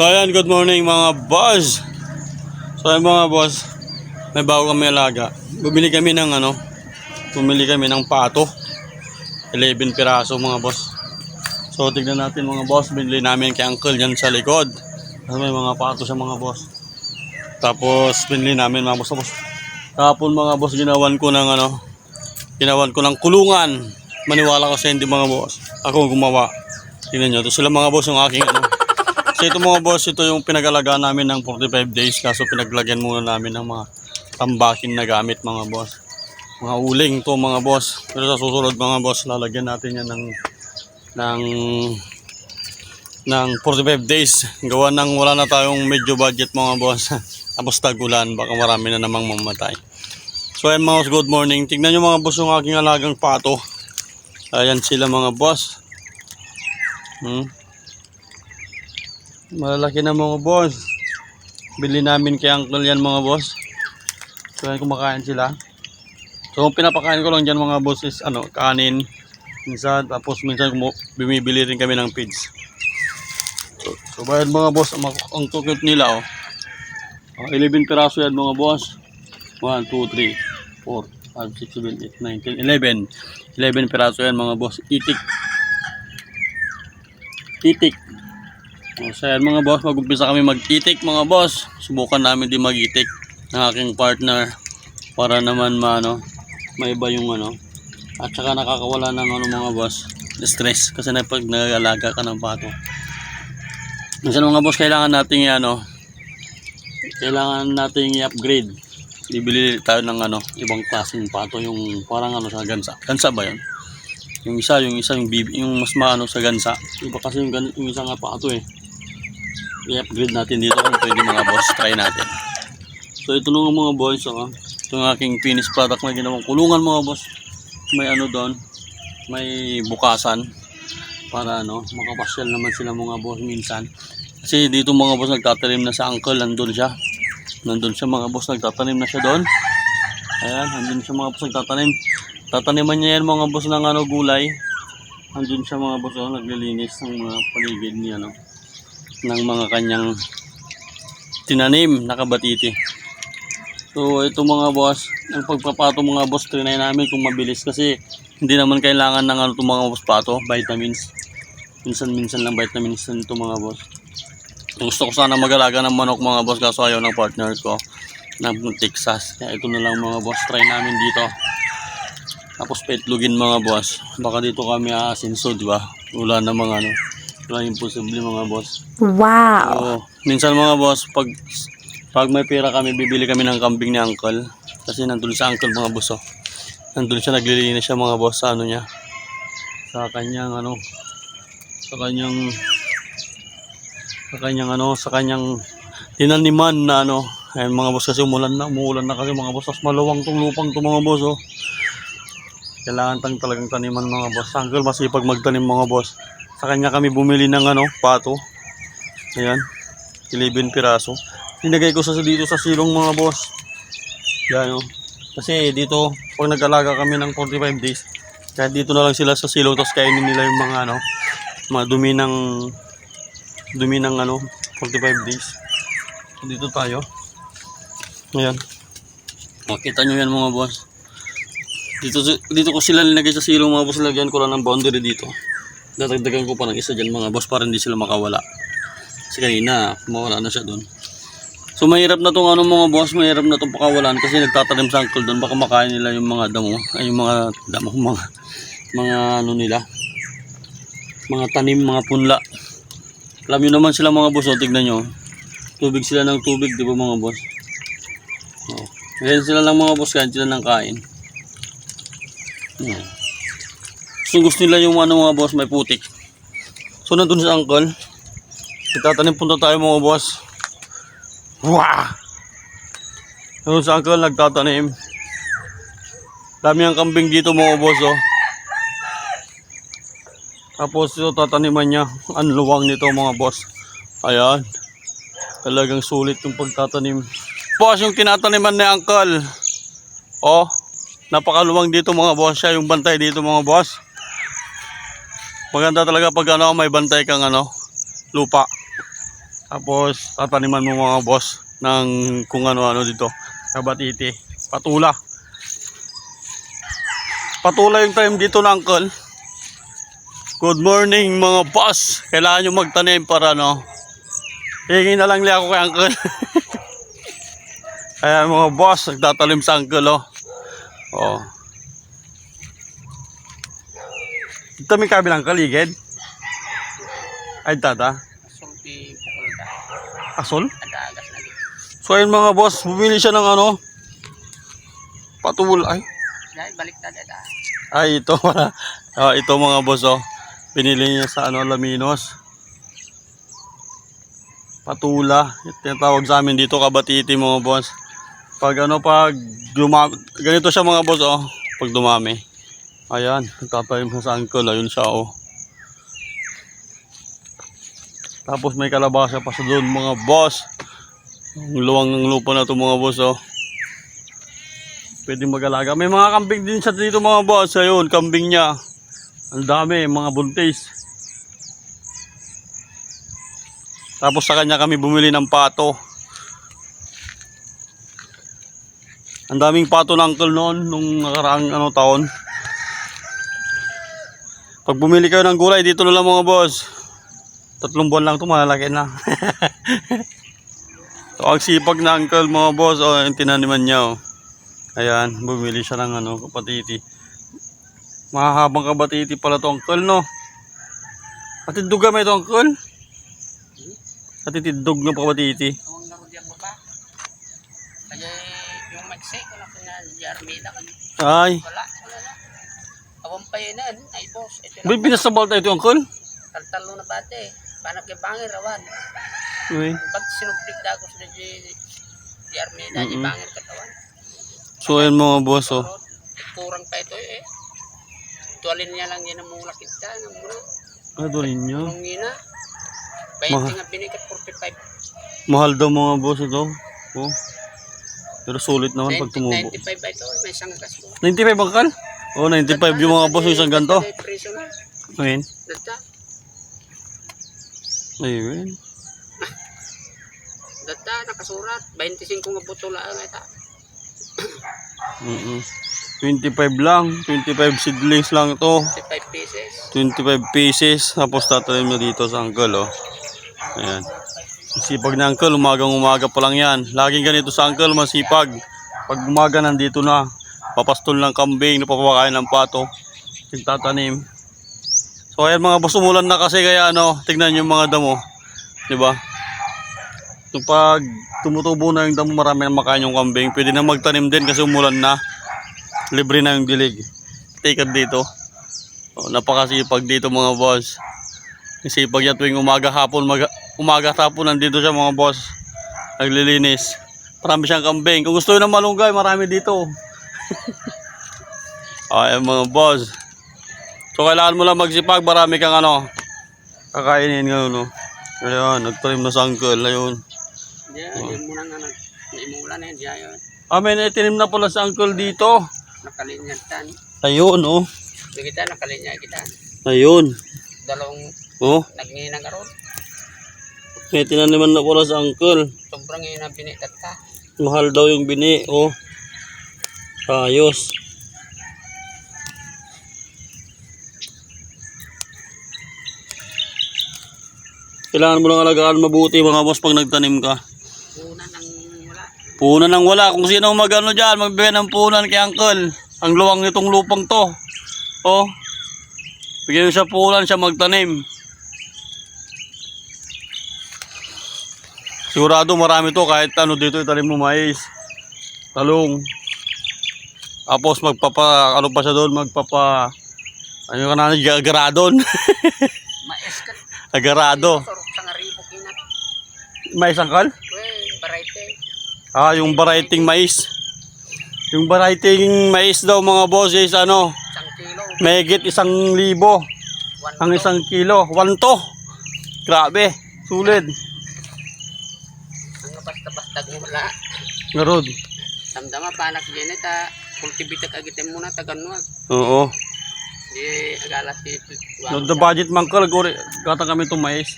So ayan, good morning mga boss. So ayan mga boss, may bago kami alaga. Bumili kami ng pato. 11 piraso mga boss. So tignan natin mga boss, binili namin kay uncle yan sa likod. Kasi may mga pato siya mga boss. Tapos binili namin mga boss. Kahapon mga boss, ginawan ko ng kulungan. Maniwala ko sa hindi mga boss. Ako gumawa. Tingnan nyo, ito sila mga boss yung aking So ito mga boss, ito yung pinag-alagaan namin ng 45 days. Kaso pinaglagyan muna namin ng mga tambakin na gamit mga boss. Mga uling to mga boss. Pero sa susunod mga boss, lalagyan natin yan ng 45 days. Gawa ng wala na tayong medyo budget mga boss. Tapos tagulan, baka marami na namang mamatay. So ayan mga boss, good morning. Tignan nyo mga boss yung aking alagang pato. Ayan sila mga boss. Malalaki na mga boss. Bili namin kay uncle yan mga boss. So ayan, kumakain sila. So pinapakain ko lang dyan mga boss is kanin. Minsan, tapos minsan bumibili rin kami ng feeds. So bayad mga boss, ang cute nila 11 piraso yan mga boss. 1, 2, 3, 4, 5, 6, 7, 8, 9, 10, 11 piraso yan mga boss. Itik. So yan mga boss, mag-umpisa kami mag-itik mga boss. Subukan namin din mag-itik ng aking partner para naman maiba yung at saka nakakawala ng mga boss, stress kasi pag nag-alaga ka ng pato. Minsan mga boss, kailangan nating i-upgrade. Bibili tayo ng ibang klaseng pato, yung parang sa gansa ba yun? Yung mas sa gansa. Iba kasi yung isa nga pato i-upgrade natin dito kung pwede mga boss, try natin. So ito nung mga boys, itong aking finished product na ginawang kulungan mga boss. May doon, may bukasan para makapasyal naman sila mga boss minsan. Kasi dito mga boss, nagtatanim na sa uncle, nandun siya mga boss, nagtatanim na siya doon. Ayan, nandun siya mga boss, nagtatanim. Tataniman niya yan mga boss ng gulay. Nandun siya mga boss, naglilinis ng mga paligid niya ng mga kanyang tinanim, nakabatiti. So ito mga boss, ang pagpapato mga boss, trinay namin kung mabilis kasi hindi naman kailangan ng itong mga boss pato, vitamins. Minsan lang vitamins nito mga boss. Gusto ko sana mag-alaga ng manok mga boss, kaso ayaw ng partner ko ng Texas. Kaya ito na lang mga boss, try namin dito. Tapos petlugin mga boss. Baka dito kami aasinso, di ba? Wala namang wala imposible mga boss. Wow. So, minsan mga boss, pag may pera kami, bibili kami ng kambing ni uncle. Kasi nandun sa uncle mga boss. Nandun siya, naglilinis siya mga boss sa niya. Sa kanyang sa kanyang tinaniman na ayun mga boss, kasi umuulan na kasi mga boss. Tapos maluwang tong lupang to mga boss. Kailangan talagang taniman mga boss. Uncle masipag magtanim mga boss. Sa kanya kami bumili ng pato. Ayan, 11 piraso. Linagay ko dito sa silong mga boss. Yan kasi dito pag nag-alaga kami ng 45 days, kaya dito na lang sila sa silong, tapos kainin nila yung mga dumi ng 45 days. So, dito tayo. Ayan. Makita nyo yan mga boss. Dito ko sila linagay sa silong mga boss. Lagyan ko lang ng boundary dito. Dadagdagan ko pa ng isa dyan mga boss para hindi sila makawala. Kasi kanina mawala na siya doon. So mahirap na itong mga boss, mahirap na itong pakawalan kasi nagtatanim sa uncle doon. Baka makain nila yung mga damo, mga nila, mga tanim, mga punla. Alam nyo naman sila mga boss, tignan nyo. Tubig sila ng tubig, di ba mga boss? Ngayon sila lang mga boss, kain sila ng kain. Gusto nila yung mga boss, may putik. So nandun sa uncle, itatanim, punta tayo mga boss. Wow! Nandun sa uncle, nagtatanim. Dami ang kambing dito mga boss Tapos ito tataniman niya. Ang luwang nito mga boss. Ayan, talagang sulit yung pagtatanim. Boss, yung tinataniman ni uncle, napakaluwang dito mga boss. Siya yung bantay dito mga boss. Maganda talaga pag may bantay kang lupa. Tapos tataniman mo mga boss ng kung ano-ano dito. Kabatiti. Patula. Patula yung time dito na uncle. Good morning mga boss. Kailangan nyo magtanim para no. Hingi na lang liya ako kay uncle. Kaya mga boss, nagtatalim sa uncle oh. Oh. Ito may kabilang kaligid. Ay tata. Sulti pukulda. Asol? Adagas lagi. So ayun mga boss, bumili siya ng ano. Patula. Dahil baliktad ada. Ay ito. Ito mga boss oh. Pinili niya sa ano, Alaminos. Patula. Ito yung tawag sa amin dito, kabatiti mga boss. Pag ano, pag dumami, ganito siya mga boss oh. Pag dumami. Ayan, nagtatanim sa uncle. Ayun siya oh. Tapos may kalabasa pa sa doon mga boss. Ang luwang ng lupa na ito mga boss oh. Pwede mag-alaga. May mga kambing din siya dito mga boss. Ayun, kambing niya. Ang dami, mga buntis. Tapos sa kanya kami bumili ng pato. Ang daming pato ng uncle noon nung nakaraang ano, taon. Pag bumili kayo ng gulay dito na lang mga boss. 3 buwan lang ito, malalaki na. So, ang sipag na uncle mga boss, oh, yung tinaniman niya oh. Ayan, bumili siya ng ano, kapatiti. Mahahabang kabatiti pala ito uncle no. Atindog gamay ito uncle. Atitindog ng kabatiti. Awang na rin mo ba? Kaya yung magsay ko na kanya di Armida kami. Ay, Wala. Awang pa yun ay boss. Ito may na. binasabal tayo ito uncle. Taltalo na bate. Paano kay bangir rawan. Uy. Ba't sinublik na ako sa di Armida di bangir katawan. So ayan mga boss oh. Kurang pa ito eh. Tuwalin niya lang yan ang mula kita. Ano ninyo? Nung ina. 20 nga binikat 45. Mahal daw mga boss ito. Oh. Pero sulit naman pag tumubo. 95 ba ito? May isang kaso. 95 uncle? Oh, 95 yung mga boss yung isang ganto. Preso na. Ayun. Data. Ayun. Data nakasurat. 25 nga butula ang ita. 25 lang. 25 seedlings lang ito. 25 pieces. 25 pieces. Tapos tatanim mo dito sa uncle oh. Ayan. Sipag na uncle, umagang-umaga pa lang yan. Laging ganito sa uncle, masipag. Pag umaga nandito na, papastol ng kambing, napapakain ng pato, nagtatanim. So ayan mga boss, umulan na kasi kaya ano, tignan yung mga damo. Diba? So pag tumutubo na yung damo, marami na makain yung kambing. Pwede na magtanim din kasi umulan na. Libre na yung dilig. Take it dito. O, napakasipag dito mga boss. Sipag niya tuwing umaga hapon, umaga hapon nandito siya mga boss. Naglilinis. Marami siyang kambing. Kung gusto nyo ng malunggay, marami dito. Ayan mga boss. So kailangan mo lang magsipag, marami kang ano, kakainin nga no. Ayun, nagtanim na sa uncle. Ayun. Diyan muna nga naimulan eh. Diyan. May naitinim na pala sa uncle dito. Nakalinyatan. Ayun oh. Di kita nakalinya kita. Ayun. Dalawang Oh, nagninang karon. may tinaniman na pala sa uncle. Sobrang ina binitat ka. Mahal daw yung bini. Oh. Ayos. Kailangan mo lang alagaan mabuti mga boss pag nagtanim ka. Una nang wala. Punan ng wala. Kung sino magano dyan, magbigay ng punan kay uncle. Ang luwang nitong lupang to. Oh. Bigyan siya punan, siya magtanim. Sigurado marami to kahit ano dito itanim mo mais. Talong. Tapos magpapa, ano pa siya doon, magpapa, ano ka na, agaradon. Mais ka. Agarado. Sorok sa ngaribo kinat. Mais uncle? Variety. Yung variety mais. Yung variety mais daw mga boss is ano, 1 kilo. mahigit 1,000 ang 1 kilo. 1 to. Grabe, sulit. Ang basta-basta wala. Narod. Damdama panak diyan ta. Kultibitak agitem muna taganwag. Oo. Di agala si No, the budget man kal gore gata kami to mais.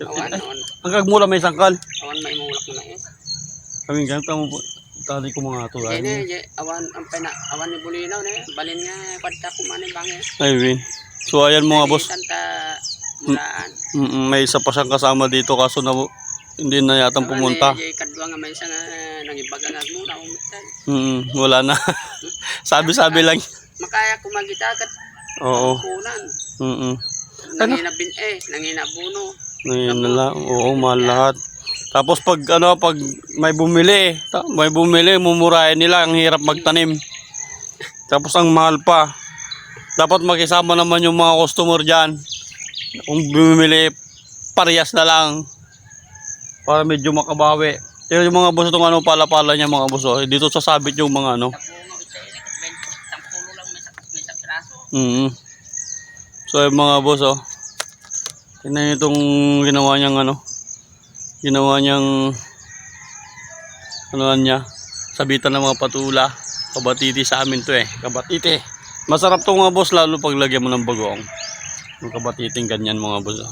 Awan. Ang kagmula may sangkal. Awan may mulak na mais. Kaming ganito mo po. Tali ko mga ito. Awan ang pena. Awan ni Bulinaw na. Balin nga kwadta kumani bangis. Ay, Win. So, ayan mga boss. Tanta mulaan. May isa pa siyang kasama dito kaso na hindi na yatang pumunta. Kadwa nga may isa nga nangibaga nga muna. Wala na. Sabi-sabi lang. Makaya kumagitakat. Oo. Kunan. Nanginabin nanginabuno. Nanginala. Oo, mahal lahat. Tapos pag may bumili, mumurahin nila, ang hirap magtanim. Tapos ang mahal pa. Dapat makisama naman yung mga customer diyan. Kung bumili, parehas na lang. Para medyo makabawi. Pero yung mga boss itong pala-pala niya mga boss. Dito sasabit yung mga Tampulo lang may sa piraso. So yung mga boss tingnan nyo itong ginawa niyang niya, sabitan ng mga patula. Kabatiti sa amin to kabatiti. Masarap to mga boss, lalo pag lagyan mo ng bagoong. Yung kabatiting ganyan mga boss.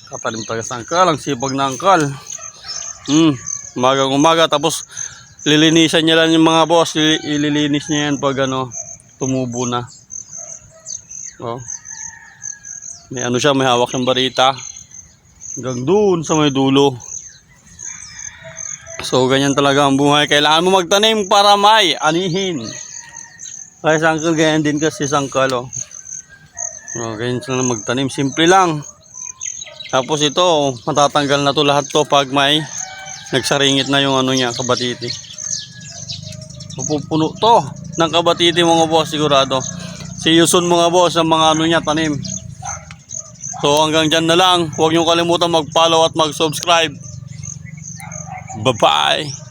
Katalim taga sangkal, ang sipag na angkal. Umaga tapos lilinisan niya lang yung mga boss, ililinis niya yan pag tumubo na. May siya, may hawak ng barita hanggang doon sa may dulo. So ganyan talaga ang buhay, kailangan mo magtanim para may anihin. Kaya sangkal ganyan din kasi sangkal ganyan sila magtanim, simple lang. Tapos ito matatanggal na to lahat to pag may nagsaringit na yung niya, kabatiti. Pupuno to ng kabatiti mga boss sigurado. See you soon mga boss ang mga niya tanim. So hanggang dyan na lang. Huwag nyo kalimutan mag-follow at mag-subscribe. Bye-bye.